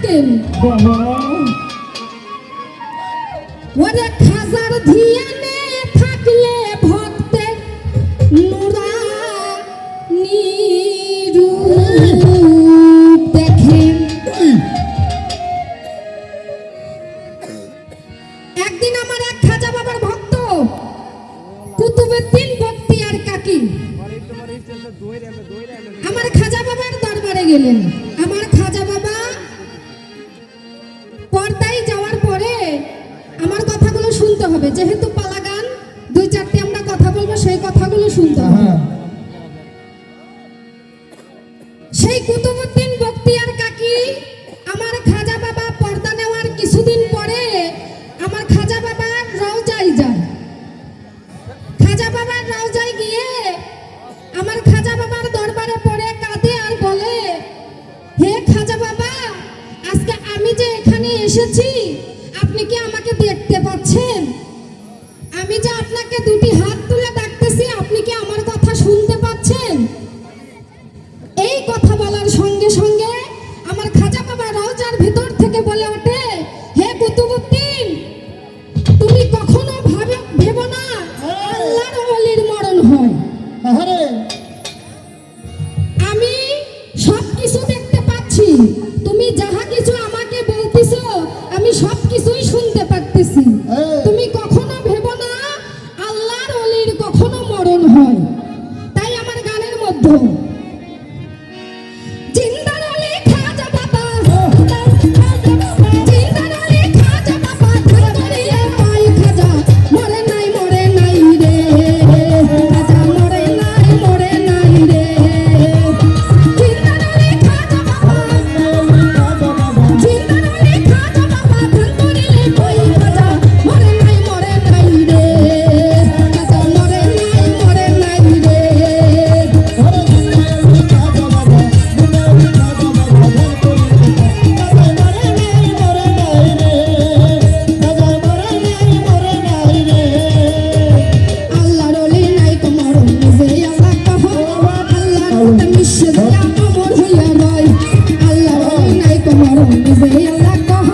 থাকেন ওরে খাজার ধিয়ানে থাকলে ভক্তের নুরানি রূপ দেখেন। একদিন আমার এক খাজা বাবার ভক্ত কুতুবউদ্দিন বখতিয়ার কাকি আমার খাজা বাবার দরবারে গেলেন। আমার খাজা বাবা পর্দায় যাওয়ার পরে আমার কথাগুলো শুনতে হবে, যেহেতু পালা গান দুই চারটি আমরা কথা বলবো, সেই কথাগুলো শুনতে হবে। সেই কুতুবউদ্দিন বখতিয়ার কাকি আমার খাজা বাবা পর্দা নেওয়ার কিছুদিন পরে আমার খাজা বাবার রওজায় যায়। খাজা বাবার রওজায় গিয়ে আমার খাজা বাবার দরবারে পড়ে কাঁদে আর বলে, হে খাজা বাবা, আজকে আমি যে এখানে এসেছি আপনি কি আমাকে দেখতে পাচ্ছেন? আমি যে আপনাকে দুটি হাত তুলে ডাকতেছি আপনি কি আমার কথা শুনতে পাচ্ছেন? এই কথা বলার সঙ্গে সঙ্গে আমার খাজা বাবা রওজার ভিতর থেকে বলে ওঠে, হে কুতুবউদ্দিন, তুমি কখনো ভেবো না আল্লাহর ওলির মরণ হয়। আমি সব কিছু দেখতে পাচ্ছি, তুমি যাহা কিছু আমাকে বলতেছো আমি সব কিছুই শুনতে পারতেছি। তুমি কখনো ভেবো না আল্লাহর ওলির কখনো মরণ হয়। তাই আমার গানের মধ্যে জিন্দার ওলি খাজা বাবা, জিন্দার ওলি খাজা বাবা, ধরিয়ে পাই খাজা, মরে নাই রে, খাজা মরে নাই রে। জিন্দার ওলি খাজা বাবা, জিন্দার ওলি খাজা বাবা, ধরিয়ে পাই খাজা, মরে নাই রে, খাজা মরে নাই রে। আল্লাহর ওলি নাই কো মরণ, নিজে আল্লাহ কহ, আল্লাহর মিশে দেয়া অমর হইয়া রয়। আল্লাহর ওলি নাই কো মরণ, নিজে আল্লাহ কহ,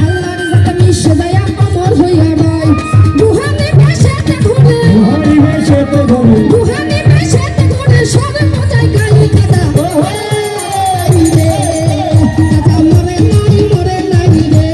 আল্লাহর মিশে দেয়া অমর হইয়া রয়। গুহানে বেশেতে ঘুরে, গুহানে বেশেতে ঘুরে সব মজায় গালি খাজা, খাজা মরে নাই রে।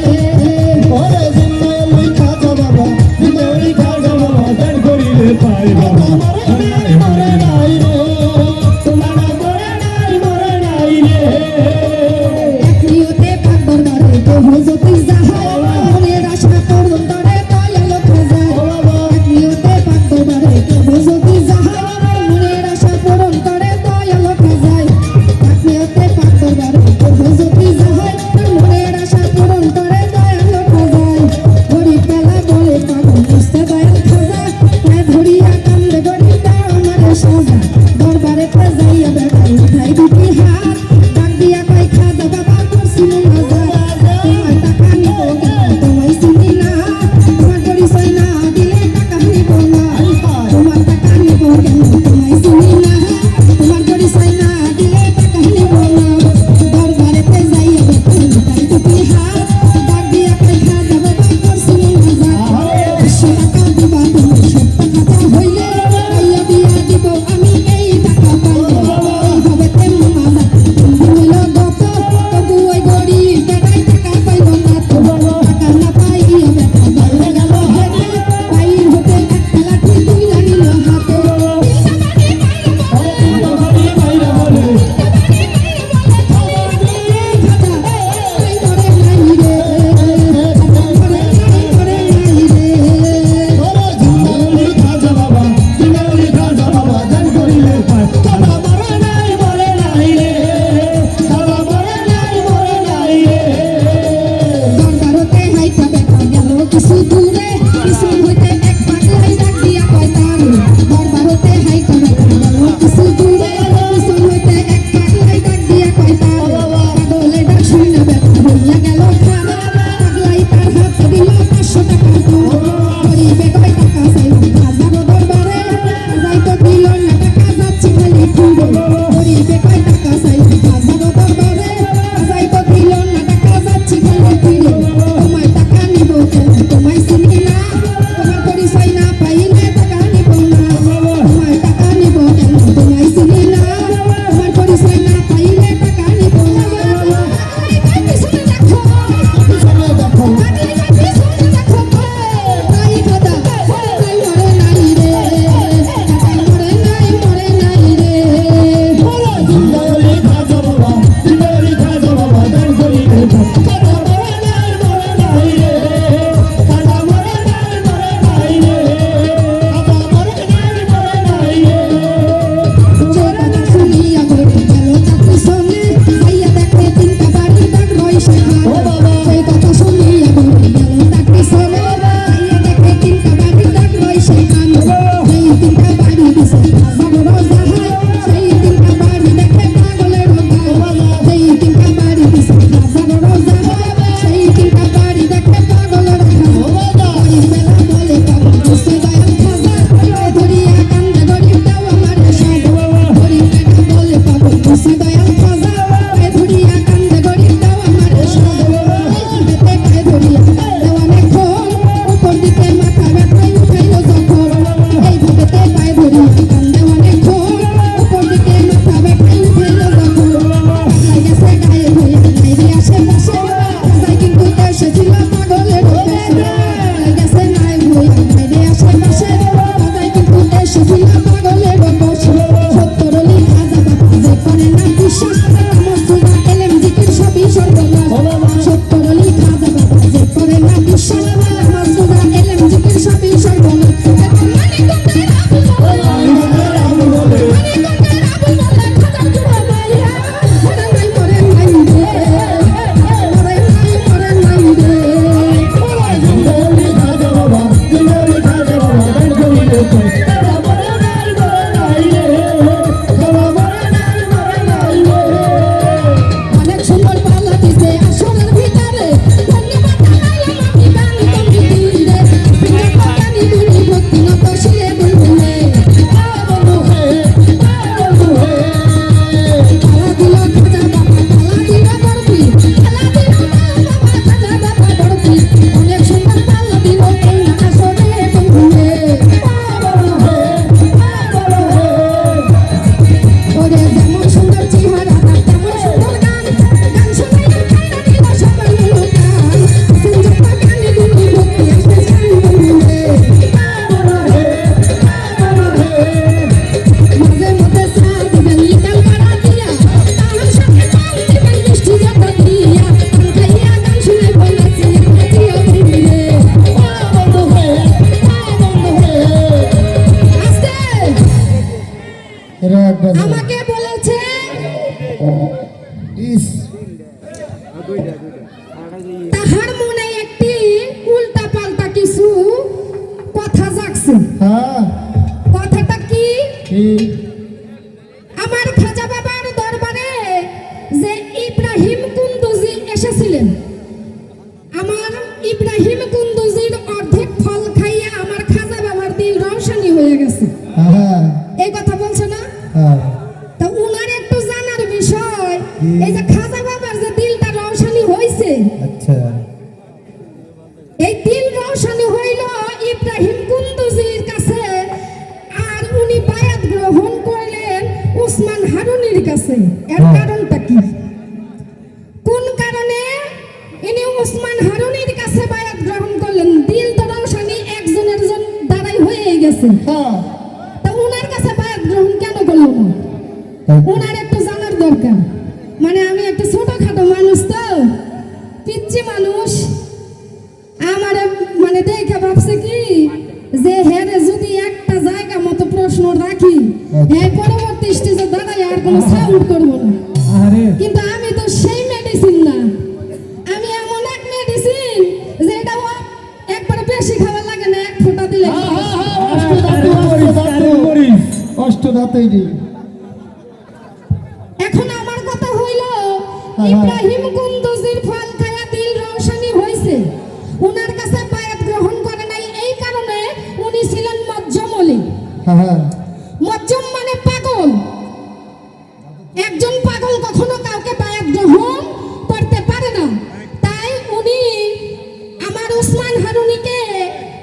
ইস তাহার মনে একটি উল্টা পাল্টা কিছু কথা জাগছে। হ্যাঁ কথাটা কি? কি আমার খাজা বাবার দরবারে যে ইব্রাহিম কুন্দুজি এসেছিলেন, আমার ইব্রাহিম কুন্দুজির অর্ধেক ফল খাইয়ে আমার খাজা বাবার দিল রওশনি হয়ে গেছে। হ্যাঁ এই কথা বলছে না? হ্যাঁ তা উনার একটু জানার বিষয়, এই যে খাজা বাবার যে দিলটা রওশনি হইছে, আচ্ছা এই দিল রওশনি হইল ইব্রাহিম কুন্দুজির কাছে, আর উনি বায়াত গ্রহণ করলেন উসমান হারুনির কাছে। এর কারণটা কি? কোন কারণে ইনি উসমান হারুনির কাছে বায়াত গ্রহণ করলেন? দিল তো রওশনি একজনের দ্বারাই হয়ে গেছে, হ্যাঁ তা উনার কাছে বায়াত গ্রহণ কেন করলো না? ওনার একটু জানার দরকার। মানে আমি একটা ছোটখাটো মানুষ, তো পিচ্ছি মানুষ, আমার মানে দেখে ভাবছে কি যে হেরে যদি একটা জায়গা মতো প্রশ্ন রাখি, হ্যাঁ পরবর্তী স্টেজে দাঁড়াই আর কোনো সাউন্ড করবো না। আরে কিন্তু আমি তো সেই মেডিসিন না, আমি এমন এক মেডিসিন যে এটা একবার বেশি খাওয়া লাগে না, এক ফোঁটা দিলে অষ্টদাতই রে এখন আমার কথা হইল ইব্রাহিম কুন্দুজির ফল খায়া দিল রওশনি হইছে, উনার কাছে বায়াত গ্রহণ করে নাই। এই কারণে উনি ছিলেন মজ্জমলি। হ্যাঁ মজ্জম মানে পাগল। একজন পাগল কখনো কাউকে বায়াত গ্রহণ করতে পারে না। তাই উনি আমার উসমান হারুনিকে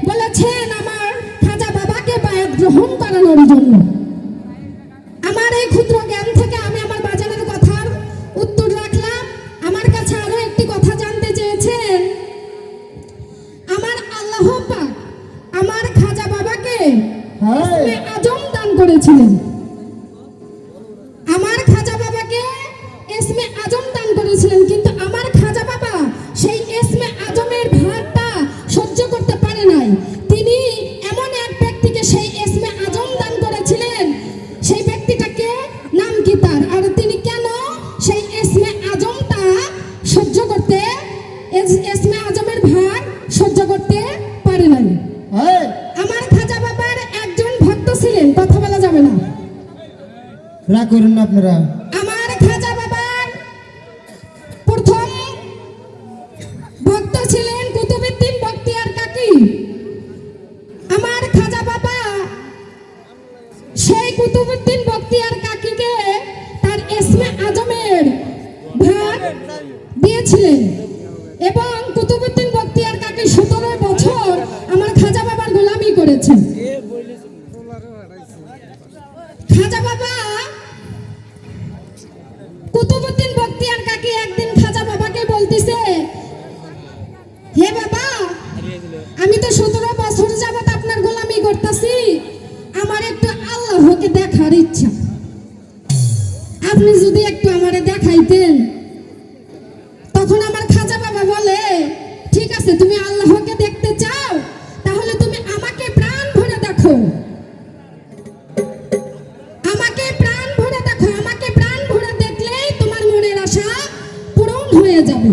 বলেছেন আমার খাজা বাবাকে বায়াত গ্রহণ করানোর জন্য। আমার এই ক্ষুদ্র জ্ঞান থেকে আমি আমার বাজারের কথার উত্তর রাখলাম। আমার কাছে আরো একটি কথা জানতে চেয়েছেন। আমার আল্লাহ পাক আমার খাজা বাবাকে ইসমে আজম দান করেছিলেন। আমার খাজা বাবাকে ইসমে আজম দান করেছিলেন, কিন্তু আমার খাজা বাবা সেই ইসমে আজমের ভারটা সহ্য করতে পারে নাই। তিনি এমন এক ব্যক্তিকে সেই ইসমে আজম দান করেছিলেন, সেই ব্যক্তিটাকে নাম কি তার, আর তিনি কেন সেই ইসমে আজমটা সহ্য করতে, ইসমে আজমের ভার সহ্য করতে পারে নাই। আমার খাজা বাবার একজন ভক্ত ছিলেন, কথা বলা যাবে না, রাগ করুন না আপনারা। আমার খাজা বাবার প্রথম ভক্ত ছিলেন কুতুবউদ্দিন বখতিয়ার কাকি। আমার খাজা বাবা সেই কুতুবউদ্দিন বখতিয়ার কাকিকে তার ইসমে আজমের ভার দিয়েছিলেন, এবং কুতুবউদ্দিন বখতিয়ার কাকি 17 বছর আমার খাজা বাবার গোলামি করেছেন। খাজা বাবা কুতুবউদ্দিন বখতিয়ার কাকি একদিন খাজা বাবাকে বলতেছে, হে বাবা, আমি তো 17 বছর যাবত আপনার গোলামি করতেছি, আমার একটু আল্লাহকে দেখার ইচ্ছা, আপনি যদি একটু আমারে দেখাইতেন। তখন আমার খাজা বাবা বলে, ঠিক আছে, তুমি আল্লাহকে দেখতে চাও, তাহলে তুমি আমাকে প্রাণ ভরে দেখো, আমাকে প্রাণ ভরে দেখো, আমাকে প্রাণ ভরে দেখলেই তোমার মনের আশা পূরণ হয়ে যাবে।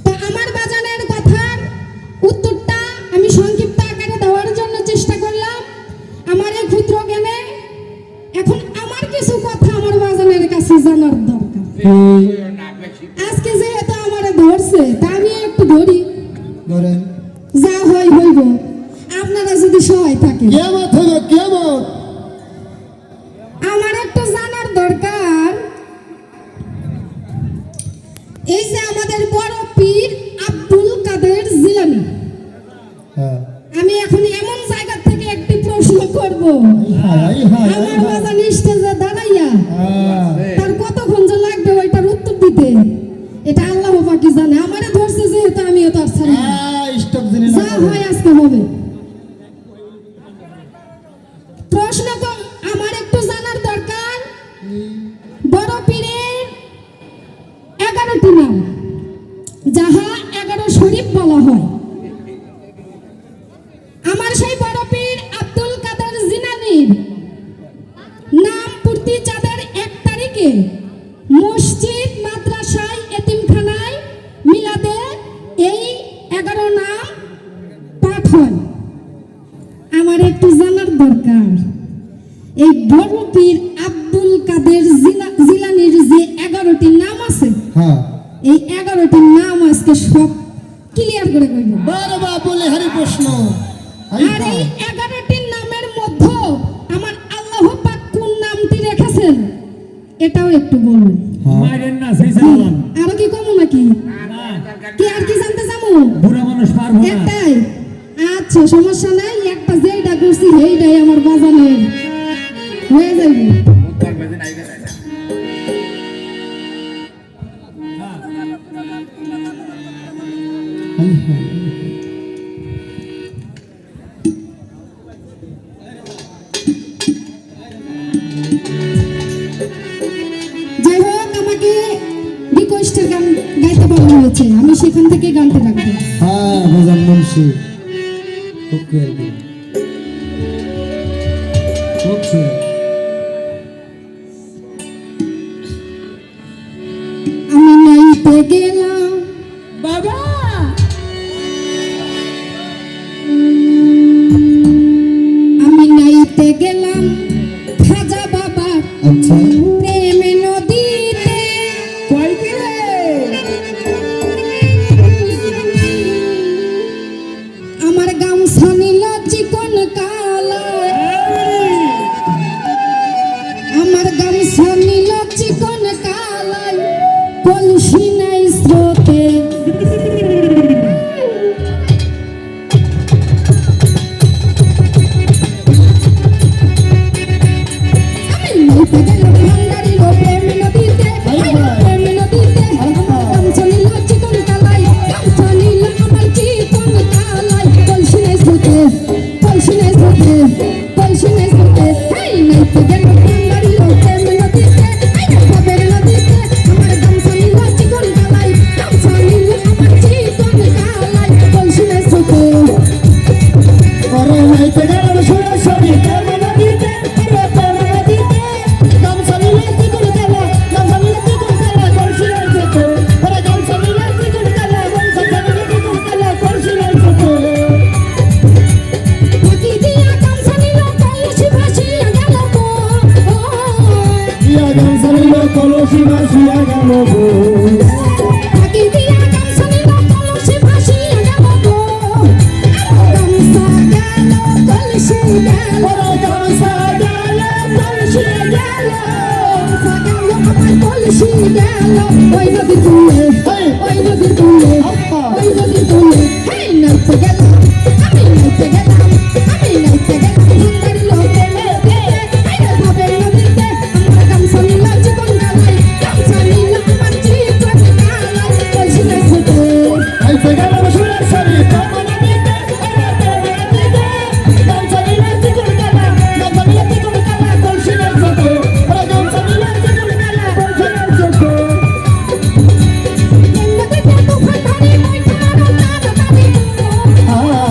তো আমার বাজানের কথার উত্তরটা আমি সংক্ষিপ্ত আকারে দেওয়ার জন্য চেষ্টা করলাম আমার এই ক্ষুদ্র জ্ঞানে। এখন আমার কিছু কথা আমার বাজানের কাছে জানার দরকার। আজকে যেহেতু আমারে ধরছে, তা আমি একটু ধরি, ধরেন যা হয় হইব, আপনারা যদি সহায় থাকেন। কিয়ামত হলো কিয়ামত। আমার একটু জানার দরকার, এই যে আমাদের বড় পীর আব্দুল কাদের জিলানী, হ্যাঁ আমি এখন এমন জায়গা থেকে একটি প্রশ্ন করব, আমার বাজান স্টেজে দাঁড়াইয়া তার কতক্ষণ যে লাগবে ওইটার উত্তর দিতে, এটা আল্লাহ পাকি জানে। আমারে ধরছে যেহেতু আমিও তার ছাড়া, স্টপ জেনে যা হয় আজকে হবে। প্রশ্ন আর এই 11টি নামের মধ্যে আমার আল্লাহ পাক কোন নামটি রেখেছেন এটাও একটু বলুন। মায়ের না সেই সালাম আরো কি কমু নাকি না কি আর কি জানতে যাবো বুড়া মানুষ পারবো না একটাই আচ্ছা সমস্যা নাই একটা যেইটা করছি সেইটাই আমার বাজানের হয়ে যাবে। যাই হোক আমাকে রিকোয়েস্টের গান গাইতে বলা হয়েছে আমি সেখান থেকে গানটা রাখবো। হ্যাঁ ভজন মুন্সি ওকে ওকে আমি নাইতে গেলাম বাবা আমি নাইতে গেলাম খাজা বাবা আচ্ছা প্রেম নদীতে কই গেলে আমার গামছা নীল চিকন কালা আমার গামছা নীল চিকন কালাই কলসি নাই স্রোতে আমি নাইতে গেলাম ভান্ডারির প্রেম নদীতে প্রেম নদীতে গামছা নীল চিকন কালাই গামছা নীল আমার চিকন কালাই কলসি নাই স্রোতে কলসি নাই স্রোতে কলসি নাই স্রোতে হেই নাইতে গেলাম ভান্ডারির প্রেম নদীতে প্রেম নদীতে আমার গামছা নীল চিকন কালাই গামছা নীল আমার চিকন কালাই কলসি নাই স্রোতে আরে নাইতে গেলাম সরাসরি কেমন দিতে আরে কেমন দিতে গামছা নিলে কি করে গেলা গামছা নিলে কি করে গেলা করছি যেতে আরে গামছা নিলে কি করে গেলা গামছা নিলে কি করে গেলা করছি যেতে ফাঁকি দিয়া গামছা নীল কলসি ভাসিয়া গেল গো ইয়া গামছা নিলে কলসি ভাসিয়া গেল গো ফাঁকি দিয়া গামছা নীল কলসি ভাসিয়া গেল গো গামছা গেল কলসি গেল আরে গামছা গেল কলসি গেল গামছা গেল আমার কলসি গেল ওই নদীর তুলে ওই নদীর তুলে ওই নদীর তুলে হেই নাইতে গেলাম আমি নাইতে গেলাম আমি নাইতে গেলাম সুন্দরী লোকে নদীতে আইরে ভাবে নদীতে আমার গামছা নীল চিকন কালাই গামছা নীল আমার চিকন কালাই কলসি নাই ছোট নাইতে গেলাম সরাসরি কেমন দিতে আরে কেমন দিতে গামছা নিলে কি করে গেলা গামছা নিলে কি করে গেলা করছি যেতে আরে গামছা নিলে কি করে গেলা করছি যেতে নদীতে তুফান ভারী বইঠার তাড়াতাড়ি আ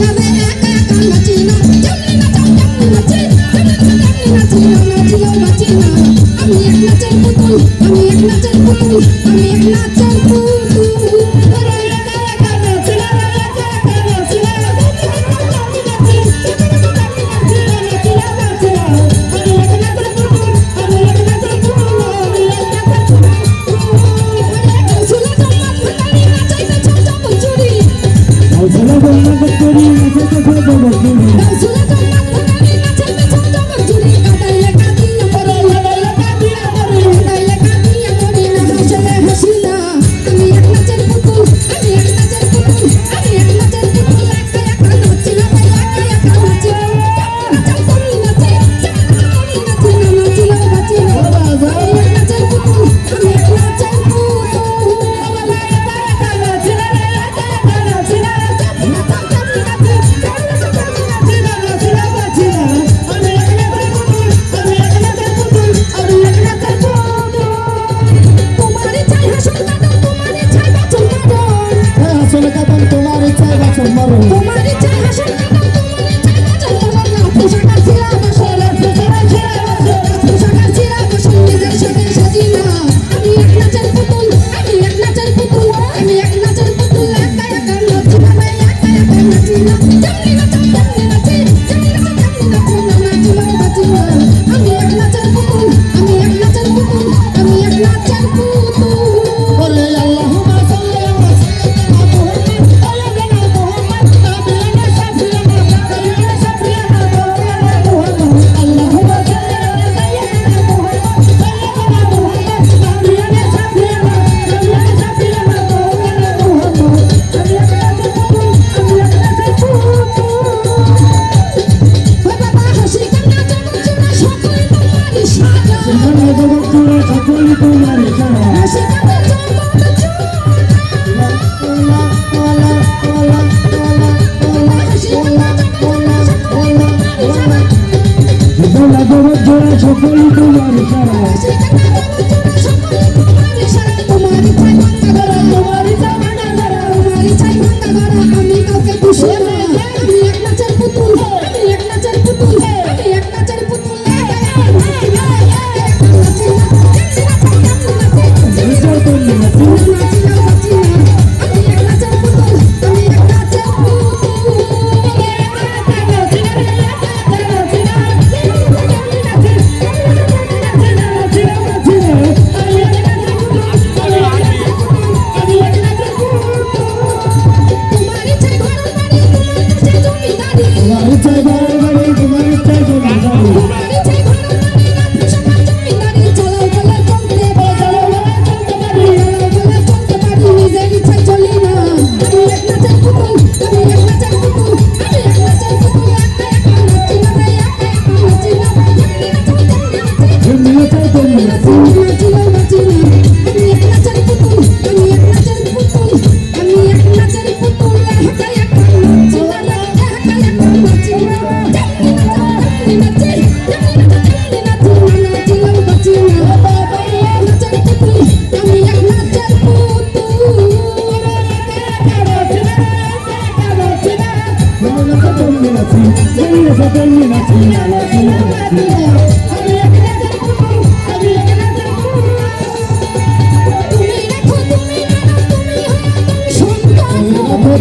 না রে একা একা নাচি না যেমনি নাচাও তেমনি নাচি নাচিলেও বাঁচি না আমি এক নাচের পুতুল আমি এক নাচের পুতুল আমি এক নাচের পুতুল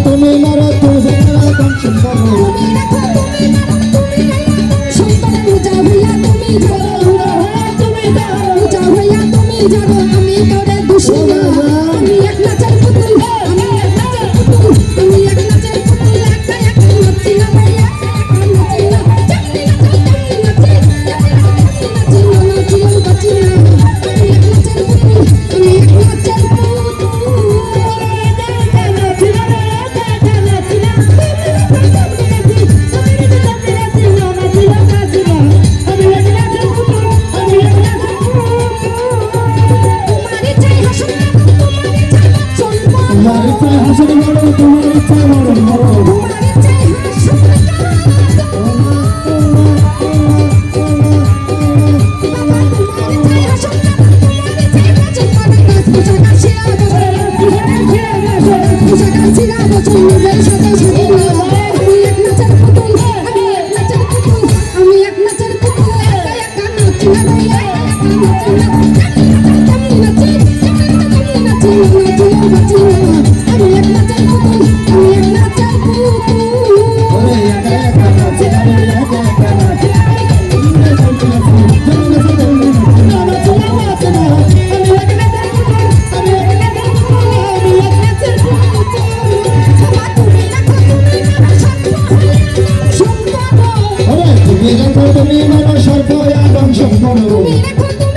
তুমি মারা তুমি আমি তোরে দুশো আমি এক নাচের পুতুল আমি এক নাচের পুতুল আমি এক নাচের পুতুল একা একা নাচি না ভাই একা একা নাচি না যেমনি নাচি নাচিও বাঁচি না আমি এক নাচের পুতুল আমি এক নাচের পুতুল দেখো তুমি মানুষ সর্প এবং সম্পূর্ণ তুমি রেখো তুমি